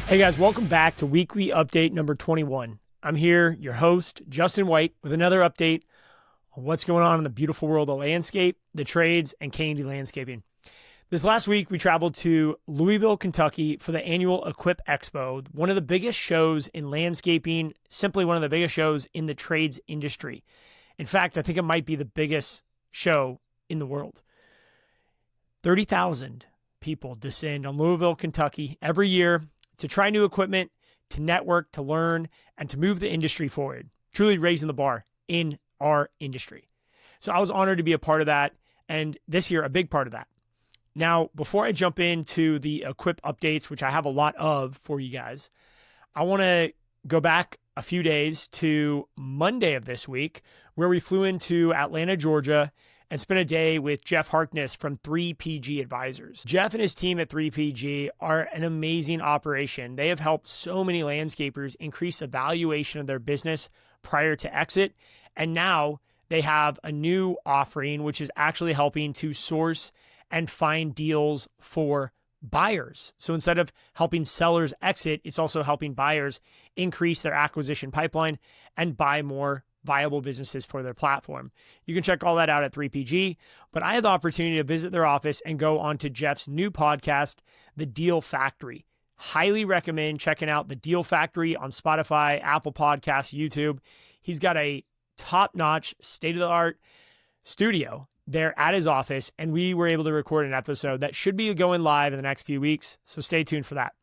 Hey guys, welcome back to weekly update number 21. I'm here, your host, Justin White, with another update on what's going on in the beautiful world of landscape, the trades, and K&D landscaping. This last week, we traveled to Louisville, Kentucky for the annual Equip Expo, one of the biggest shows in landscaping, simply one of the biggest shows in the trades industry. In fact, I think it might be the biggest show in the world. 30,000 people descend on Louisville, Kentucky every year to try new equipment, to network, to learn, and to move the industry forward, truly raising the bar in our industry. So I was honored to be a part of that, and this year, a big part of that. Now, before I jump into the Equip updates, which I have a lot of for you guys, I want to go back a few days to Monday of this week, where we flew into Atlanta, Georgia, and spent a day with Jeff Harkness from 3PG Advisors. Jeff and his team at 3PG are an amazing operation. They have helped so many landscapers increase the valuation of their business prior to exit. And now they have a new offering, which is actually helping to source and find deals for buyers. So instead of helping sellers exit, it's also helping buyers increase their acquisition pipeline and buy more viable businesses for their platform. You can check all that out at 3PG, but I had the opportunity to visit their office and go on to Jeff's new podcast, The Deal Factory. Highly recommend checking out The Deal Factory on Spotify, Apple Podcasts, YouTube. He's got a top-notch, state-of-the-art studio there at his office, and we were able to record an episode that should be going live in the next few weeks, so stay tuned for that.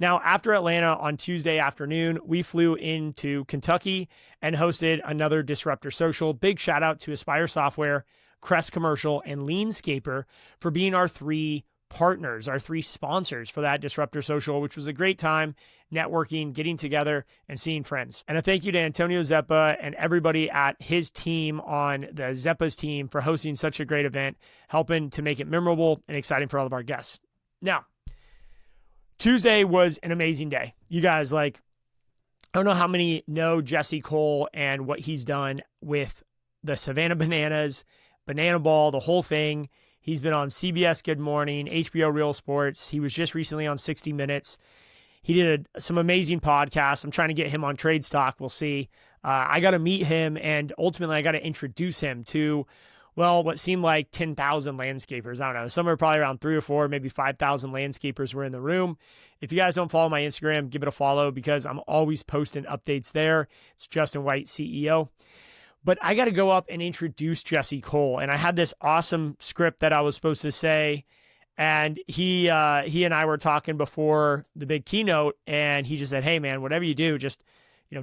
Now, after Atlanta on Tuesday afternoon, we flew into Kentucky and hosted another Disruptors Social. Big shout out to Aspire Software, Crest Commercial, and Leanscaper for being our three partners, our three sponsors for that Disruptors Social, which was a great time networking, getting together, and seeing friends. And a thank you to Antonio Zeppa and everybody at his team on the Zeppa's team for hosting such a great event, helping to make it memorable and exciting for all of our guests. Now, Tuesday was an amazing day. You guys, I don't know how many know Jesse Cole and what he's done with the Savannah Bananas, Banana Ball, the whole thing. He's been on CBS Good Morning, HBO Real Sports. He was just recently on 60 Minutes. He did some amazing podcasts. I'm trying to get him on Trade Stock. We'll see. I got to meet him, and ultimately I got to introduce him to, well, what seemed like 10,000 landscapers. I don't know. Somewhere probably around 3 or 4, maybe 5,000 landscapers were in the room. If you guys don't follow my Instagram, give it a follow because I'm always posting updates there. It's Justin White, CEO. But I got to go up and introduce Jesse Cole. And I had this awesome script that I was supposed to say. And he and I were talking before the big keynote. And he just said, hey, man, whatever you do, just,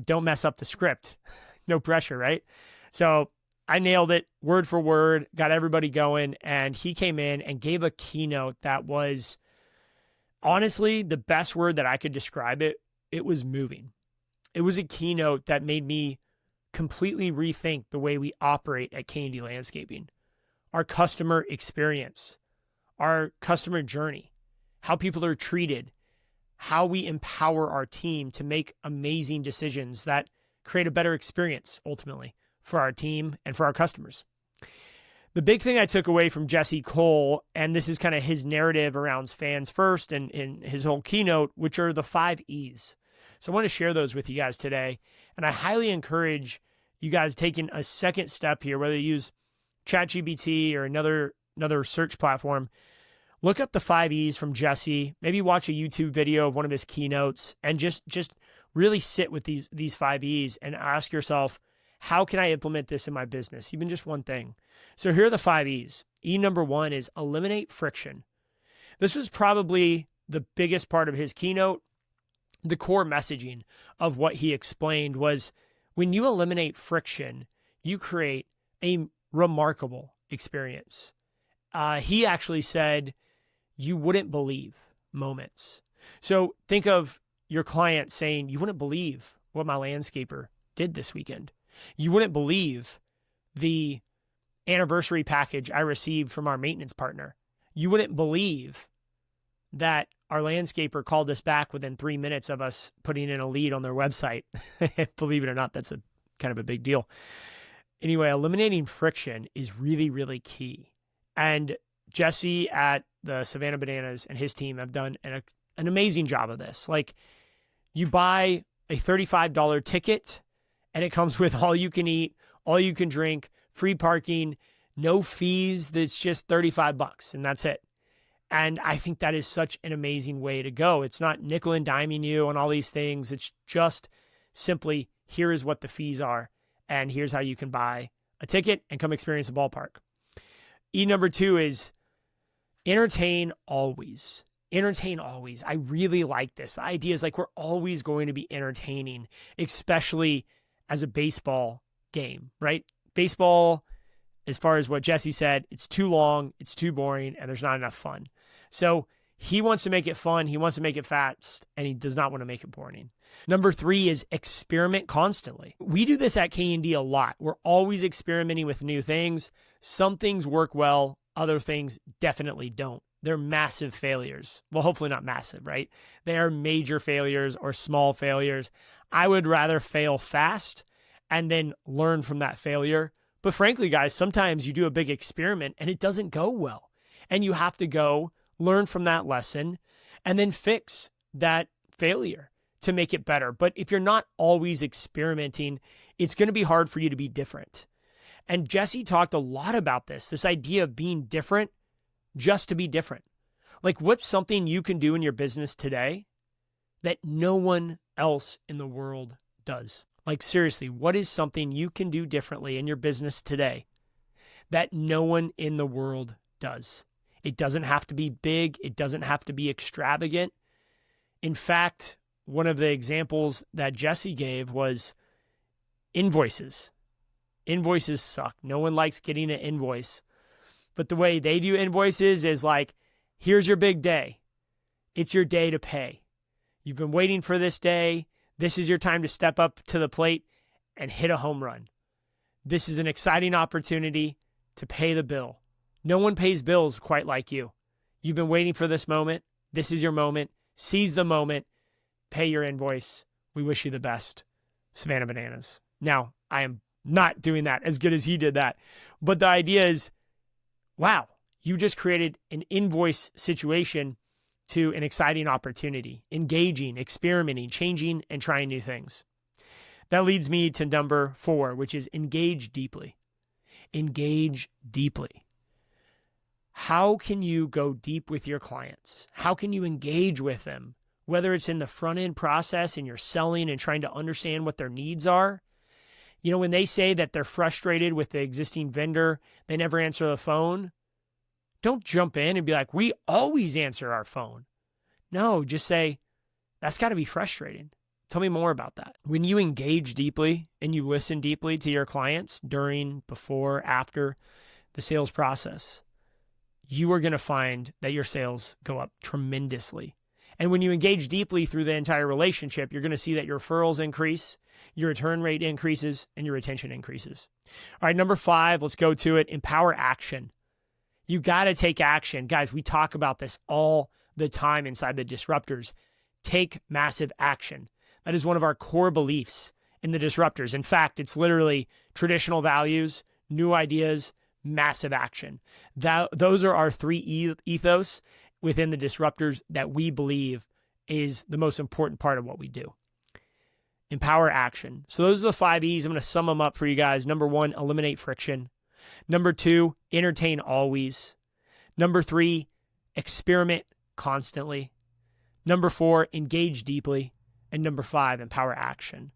don't mess up the script. No pressure, right? So I nailed it word for word, got everybody going, and he came in and gave a keynote that was honestly the best word that I could describe it. It was moving. It was a keynote that made me completely rethink the way we operate at K&D Landscaping, our customer experience, our customer journey, how people are treated, how we empower our team to make amazing decisions that create a better experience ultimately for our team and for our customers. The big thing I took away from Jesse Cole, and this is kind of his narrative around fans first and in his whole keynote, which are the 5 E's. So I want to share those with you guys today. And I highly encourage you guys taking a second step here, whether you use ChatGPT or another search platform. Look up the 5 E's from Jesse, maybe watch a YouTube video of one of his keynotes and just really sit with these 5 E's and ask yourself, how can I implement this in my business? Even just one thing. So here are the 5 E's. E number 1 is eliminate friction. This was probably the biggest part of his keynote. The core messaging of what he explained was when you eliminate friction, you create a remarkable experience. He actually said you wouldn't believe moments. So think of your client saying, you wouldn't believe what my landscaper did this weekend. You wouldn't believe the anniversary package I received from our maintenance partner. You wouldn't believe that our landscaper called us back within 3 minutes of us putting in a lead on their website. Believe it or not, that's a kind of a big deal. Anyway, eliminating friction is really, really key. And Jesse at the Savannah Bananas and his team have done an an amazing job of this. Like, you buy a $35 ticket and it comes with all you can eat, all you can drink, free parking, no fees. That's just $35 and that's it. And I think that is such an amazing way to go. It's not nickel and diming you on all these things. It's just simply, here is what the fees are, and here's how you can buy a ticket and come experience the ballpark. E number 2 is entertain always. Entertain always. I really like this. The idea is like we're always going to be entertaining, especially as a baseball game, right? Baseball, as far as what Jesse said, it's too long, it's too boring, and there's not enough fun. So he wants to make it fun, he wants to make it fast, and he does not want to make it boring. Number 3 is experiment constantly. We do this at K&D a lot. We're always experimenting with new things. Some things work well, other things definitely don't. They're massive failures. Well, hopefully not massive, right? They are major failures or small failures. I would rather fail fast and then learn from that failure. But frankly, guys, sometimes you do a big experiment and it doesn't go well. And you have to go learn from that lesson and then fix that failure to make it better. But if you're not always experimenting, it's going to be hard for you to be different. And Jesse talked a lot about this idea of being different just to be different. Like, what's something you can do in your business today that no one else in the world does? Like, seriously, what is something you can do differently in your business today that no one in the world does? It doesn't have to be big. It doesn't have to be extravagant. In fact, one of the examples that Jesse gave was invoices. Invoices suck. No one likes getting an invoice. But the way they do invoices is like, here's your big day. It's your day to pay. You've been waiting for this day. This is your time to step up to the plate and hit a home run. This is an exciting opportunity to pay the bill. No one pays bills quite like you. You've been waiting for this moment. This is your moment. Seize the moment. Pay your invoice. We wish you the best. Savannah Bananas. Now, I am not doing that as good as he did that. But the idea is, wow, you just created an invoice situation to an exciting opportunity, engaging, experimenting, changing, and trying new things. That leads me to number 4, which is engage deeply. Engage deeply. How can you go deep with your clients? How can you engage with them? Whether it's in the front end process and you're selling and trying to understand what their needs are. You know, when they say that they're frustrated with the existing vendor, they never answer the phone. Don't jump in and be like, we always answer our phone. No, just say, that's got to be frustrating. Tell me more about that. When you engage deeply and you listen deeply to your clients during, before, after the sales process, you are going to find that your sales go up tremendously. And when you engage deeply through the entire relationship, you're going to see that your referrals increase, your return rate increases, and your retention increases. All right, number 5, let's go to it. Empower action. You got to take action. Guys, we talk about this all the time inside the Disruptors. Take massive action. That is one of our core beliefs in the Disruptors. In fact, it's literally traditional values, new ideas, massive action. Those are our 3 ethos within the Disruptors that we believe is the most important part of what we do. Empower action. So those are the 5 E's. I'm going to sum them up for you guys. Number 1, eliminate friction. Number 2, entertain always. Number 3, experiment constantly. Number 4, engage deeply. And number 5, empower action.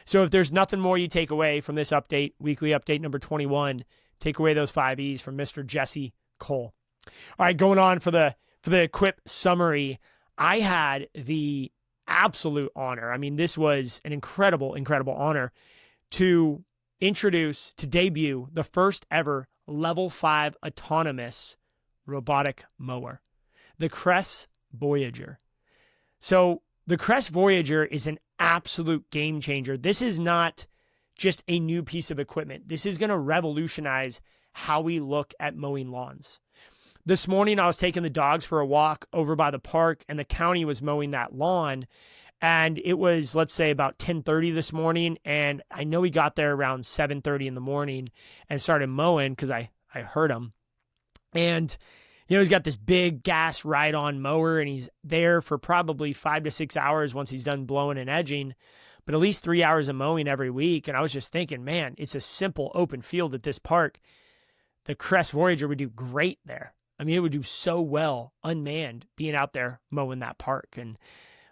So if there's nothing more you take away from this update, weekly update number 21, take away those 5 E's from Mr. Jesse Cole. All right, going on for the Equip summary, I had the absolute honor. I mean, this was an incredible, incredible honor to debut the first ever level 5 autonomous robotic mower, the Crest Voyager. So the Crest Voyager is an absolute game changer. This is not just a new piece of equipment. This is going to revolutionize how we look at mowing lawns. This morning, I was taking the dogs for a walk over by the park, and the county was mowing that lawn. And it was, let's say, about 10:30 this morning. And I know he got there around 7:30 in the morning and started mowing because I heard him. And, He's got this big gas ride-on mower, and he's there for probably 5 to 6 hours once he's done blowing and edging, but at least 3 hours of mowing every week. And I was just thinking, man, it's a simple open field at this park. The Crest Voyager would do great there. I mean, it would do so well unmanned being out there mowing that park. And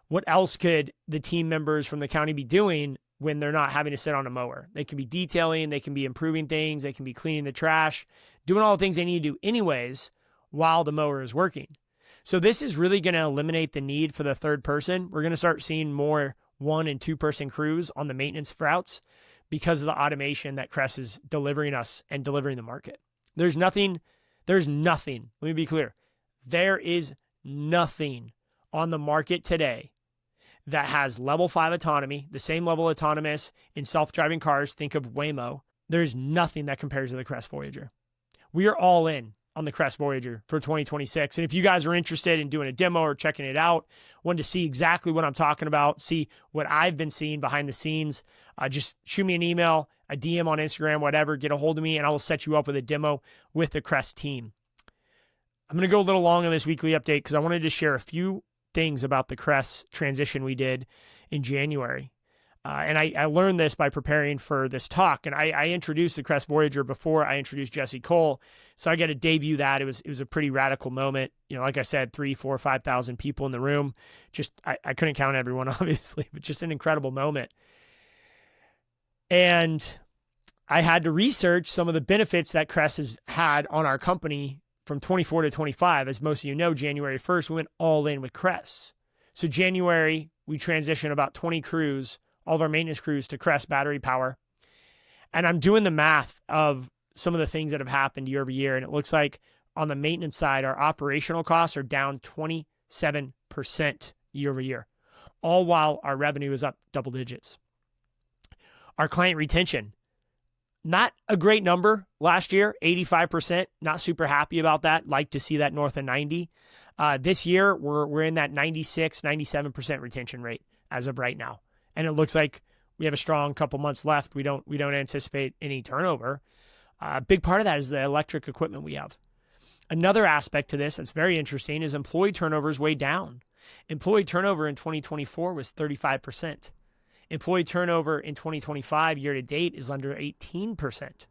what else could the team members from the county be doing when they're not having to sit on a mower? They can be detailing, they can be improving things, they can be cleaning the trash, doing all the things they need to do anyways while the mower is working. So this is really going to eliminate the need for the third person. We're going to start seeing more 1- and 2-person crews on the maintenance routes because of the automation that Crest is delivering us and delivering the market. There's nothing, let me be clear. There is nothing on the market today that has level 5 autonomy, the same level autonomous in self-driving cars. Think of Waymo. There's nothing that compares to the Crest Voyager. We are all in on the Crest Voyager for 2026. And if you guys are interested in doing a demo or checking it out, wanted to see exactly what I'm talking about, see what I've been seeing behind the scenes, just shoot me an email, a DM on Instagram, whatever, get a hold of me, and I will set you up with a demo with the Crest team. I'm going to go a little long on this weekly update because I wanted to share a few things about the Crest transition we did in January. And I learned this by preparing for this talk. And I introduced the Crest Voyager before I introduced Jesse Cole. So I got to debut that. It was a pretty radical moment. Like I said, 3, 4, 5,000 people in the room. Just, I couldn't count everyone, obviously, but just an incredible moment. And I had to research some of the benefits that Crest has had on our company from 24 to 25. As most of you know, January 1st, we went all in with Crest. So January, we transitioned about 20 crews, all of our maintenance crews, to Crest battery power. And I'm doing the math of some of the things that have happened year over year. And it looks like on the maintenance side, our operational costs are down 27% year over year, all while our revenue is up double digits. Our client retention, not a great number last year, 85%. Not super happy about that. Like to see that north of 90. This year, we're in that 96, 97% retention rate as of right now. And it looks like we have a strong couple months left. We don't anticipate any turnover. A big part of that is the electric equipment we have. Another aspect to this that's very interesting is employee turnover is way down. Employee turnover in 2024 was 35%. Employee turnover in 2025 year to date is under 18%.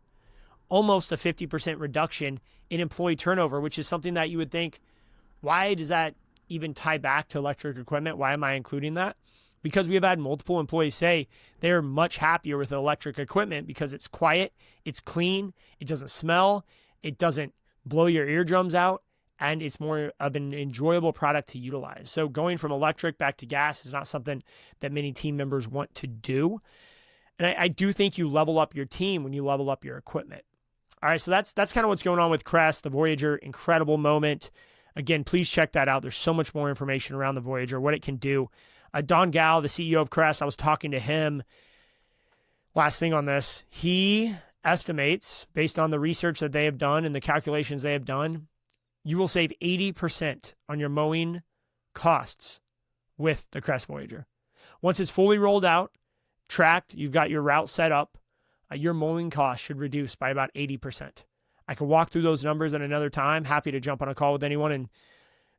Almost a 50% reduction in employee turnover, which is something that you would think, why does that even tie back to electric equipment? Why am I including that? Because we have had multiple employees say they're much happier with electric equipment because it's quiet, it's clean, it doesn't smell, it doesn't blow your eardrums out, and it's more of an enjoyable product to utilize. So going from electric back to gas is not something that many team members want to do. And I do think you level up your team when you level up your equipment. All right, so that's kind of what's going on with Crest, the Voyager, incredible moment. Again, please check that out. There's so much more information around the Voyager, what it can do. Don Gal, the CEO of Crest, I was talking to him. Last thing on this, he estimates, based on the research that they have done and the calculations they have done, you will save 80% on your mowing costs with the Crest Voyager. Once it's fully rolled out, tracked, you've got your route set up, your mowing costs should reduce by about 80%. I can walk through those numbers at another time. Happy to jump on a call with anyone and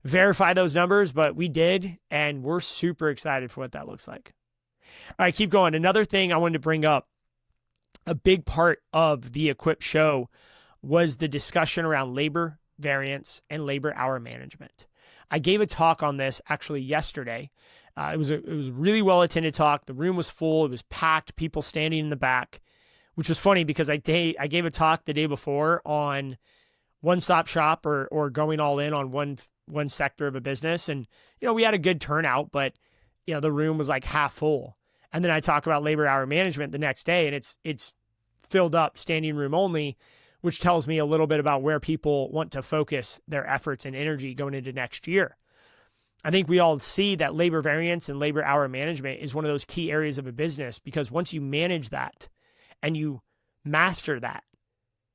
verify those numbers, but we did, and we're super excited for what that looks like. All right, keep going. Another thing I wanted to bring up, a big part of the Equip show was the discussion around labor variance and labor hour management. I gave a talk on this actually yesterday. It was a really well-attended talk. The room was full. It was packed, people standing in the back, which was funny because I gave a talk the day before on one-stop shop or going all in on one sector of a business. And, we had a good turnout, but, the room was like half full. And then I talk about labor hour management the next day, and it's filled up, standing room only, which tells me a little bit about where people want to focus their efforts and energy going into next year. I think we all see that labor variance and labor hour management is one of those key areas of a business, because once you manage that and you master that,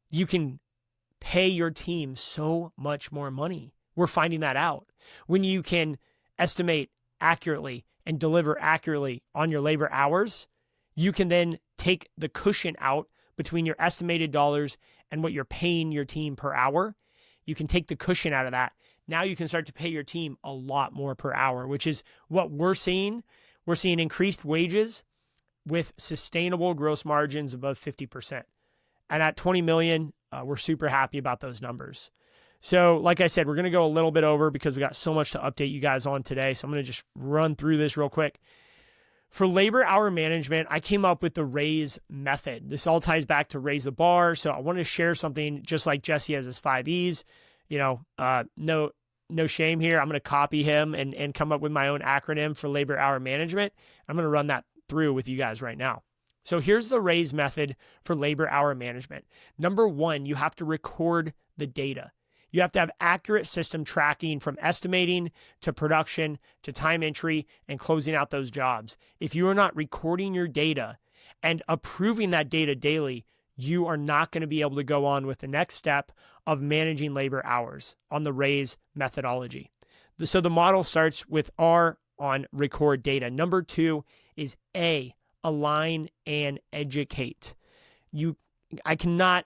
you can pay your team so much more money. We're finding that out. When you can estimate accurately and deliver accurately on your labor hours, you can then take the cushion out between your estimated dollars and what you're paying your team per hour. you can take the cushion out of that. Now you can start to pay your team a lot more per hour, which is what we're seeing. We're seeing increased wages with sustainable gross margins above 50%. And at 20 million, we're super happy about those numbers. So like I said, we're going to go a little bit over because we got so much to update you guys on today. So I'm going to just run through this real quick. For labor hour management, I came up with the RAISE method. This all ties back to raise the bar. So I want to share something just like Jesse has his 5 E's. No shame here. I'm going to copy him and come up with my own acronym for labor hour management. I'm going to run that through with you guys right now. So here's the RAISE method for labor hour management. Number 1, you have to record the data. You have to have accurate system tracking from estimating to production to time entry and closing out those jobs. If you are not recording your data and approving that data daily, you are not going to be able to go on with the next step of managing labor hours on the RAISE methodology. So the model starts with R on record data. Number 2 is A, align and educate. I cannot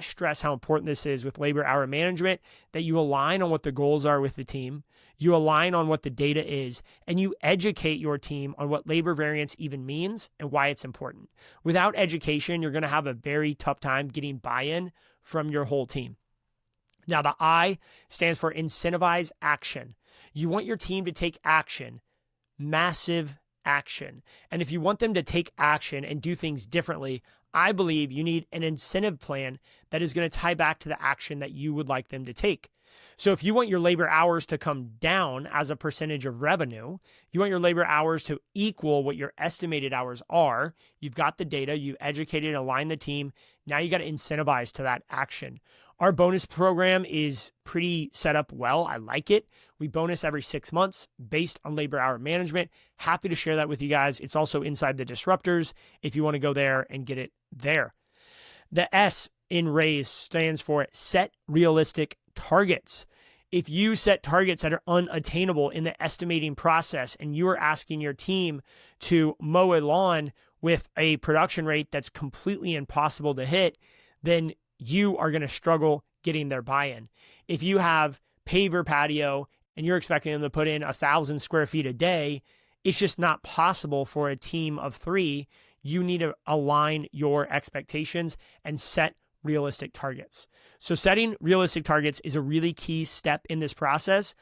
stress how important this is with labor hour management, that you align on what the goals are with the team, you align on what the data is, and you educate your team on what labor variance even means and why it's important. Without education, you're going to have a very tough time getting buy-in from your whole team. Now, the I stands for incentivize action. You want your team to take action, massive action. And if you want them to take action and do things differently, I believe you need an incentive plan that is going to tie back to the action that you would like them to take. So if you want your labor hours to come down as a percentage of revenue, you want your labor hours to equal what your estimated hours are, you've got the data, you educated and aligned the team, now you got to incentivize to that action. Our bonus program is pretty set up well. I like it. We bonus every 6 months based on labor hour management. Happy to share that with you guys. It's also inside the Disruptors if you want to go there and get it there. The S in RAISE stands for set realistic targets. If you set targets that are unattainable in the estimating process and you are asking your team to mow a lawn with a production rate that's completely impossible to hit, then you are going to struggle getting their buy-in. If you have paver patio and you're expecting them to put in 1,000 square feet a day, it's just not possible for a team of 3. You need to align your expectations and set realistic targets. So setting realistic targets is a really key step in this process.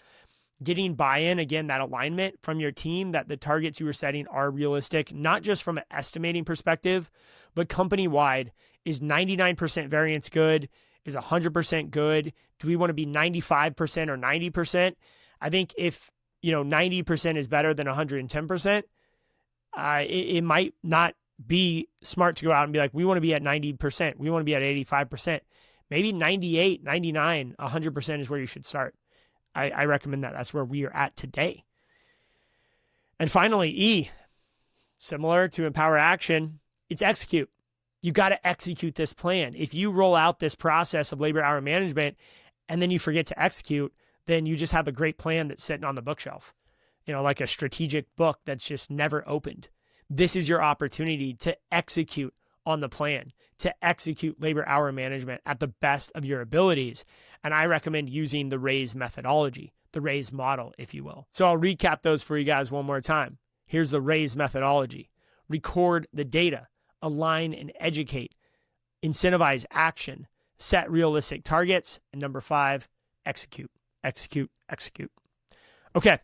Getting buy-in, again, that alignment from your team that the targets you are setting are realistic, not just from an estimating perspective, but company-wide. Is 99% variance good? Is 100% good? Do we want to be 95% or 90%? I think if 90% is better than 110%, it might not be smart to go out and be like, we want to be at 90%. We want to be at 85%. Maybe 98, 99, 100% is where you should start. I recommend that. That's where we are at today. And finally, E, similar to empower action, it's execute. You got to execute this plan. If you roll out this process of labor hour management and then you forget to execute, then you just have a great plan that's sitting on the bookshelf, like a strategic book that's just never opened. This is your opportunity to execute on the plan, to execute labor hour management at the best of your abilities. And I recommend using the RAISE methodology, the RAISE model, if you will. So I'll recap those for you guys one more time. Here's the RAISE methodology. Record the data, align and educate, incentivize action, set realistic targets, and number 5, execute. Okay.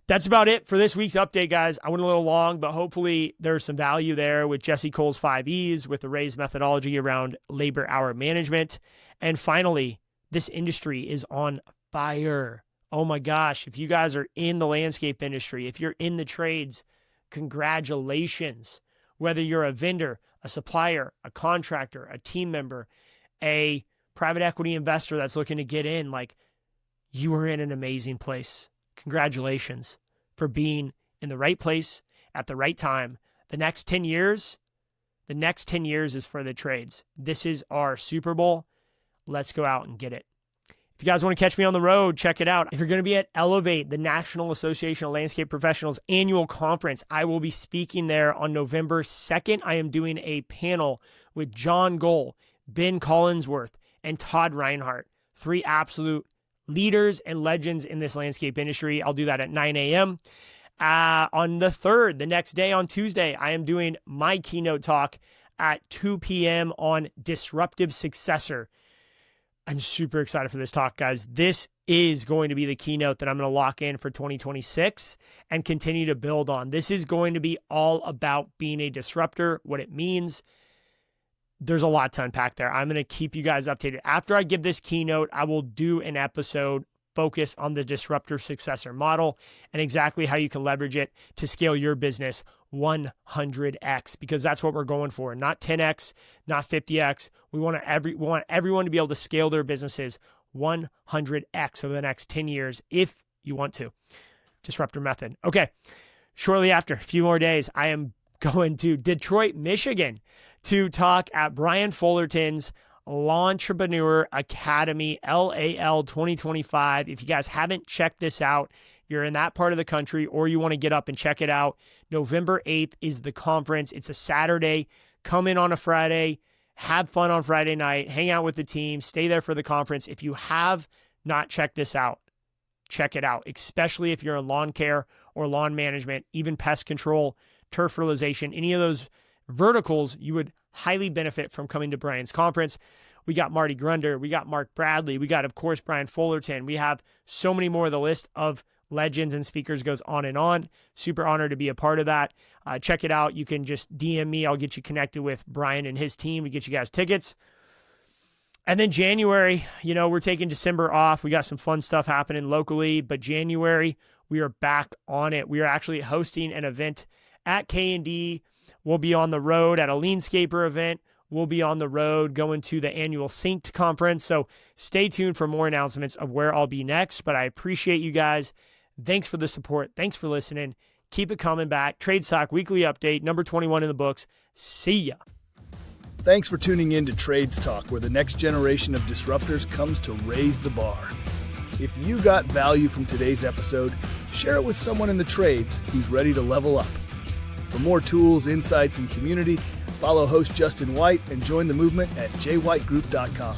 That's about it for this week's update, guys. I went a little long, but hopefully there's some value there with Jesse Cole's 5 E's, with the RAISE methodology around labor hour management. And finally, this industry is on fire. Oh my gosh. If you guys are in the landscape industry, if you're in the trades, congratulations. Whether you're a vendor, a supplier, a contractor, a team member, a private equity investor that's looking to get in, you are in an amazing place. Congratulations for being in the right place at the right time. The next 10 years is for the trades. This is our Super Bowl. Let's go out and get it. If you guys want to catch me on the road, check it out. If you're going to be at Elevate, the National Association of Landscape Professionals annual conference, I will be speaking there on November 2nd. I am doing a panel with John Goll, Ben Collinsworth, and Todd Reinhardt. 3 absolute leaders and legends in this landscape industry. I'll do that at 9 a.m. On the 3rd, the next day on Tuesday, I am doing my keynote talk at 2 p.m. on disruptive successor. I'm super excited for this talk, guys. This is going to be the keynote that I'm going to lock in for 2026 and continue to build on. This is going to be all about being a disruptor, what it means. There's a lot to unpack there. I'm going to keep you guys updated. After I give this keynote, I will do an episode focused on the disruptor successor model and exactly how you can leverage it to scale your business 100x, because that's what we're going for. Not 10x, not 50x. We want everyone to be able to scale their businesses 100x over the next 10 years if you want to. Disruptor method. Okay. Shortly after, a few more days, I am going to Detroit, Michigan to talk at Brian Fullerton's Launchpreneur Academy, LAL 2025. If you guys haven't checked this out, you're in that part of the country or you want to get up and check it out, November 8th is the conference. It's a Saturday. Come in on a Friday, have fun on Friday night, hang out with the team, stay there for the conference. If you have not checked this out, check it out, especially if you're in lawn care or lawn management, even pest control, turf fertilization, any of those verticals, you would highly benefit from coming to Brian's conference. We got Marty Grunder, we got Mark Bradley, we got, of course, Brian Fullerton. We have so many more. The list of legends and speakers goes on and on. Super honored to be a part of that. Check it out. You can just DM me. I'll get you connected with Brian and his team to get you guys tickets. And then January, we're taking December off. We got some fun stuff happening locally, but January, we are back on it. We are actually hosting an event at K&D. We'll be on the road at a Leanscaper event. We'll be on the road going to the annual Synced conference. So stay tuned for more announcements of where I'll be next. But I appreciate you guys. Thanks for the support. Thanks for listening. Keep it coming back. Trade Stock Weekly Update, number 21 in the books. See ya. Thanks for tuning in to Trades Talk, where the next generation of disruptors comes to raise the bar. If you got value from today's episode, share it with someone in the trades who's ready to level up. For more tools, insights, and community, follow host Justin White and join the movement at jwhitegroup.com.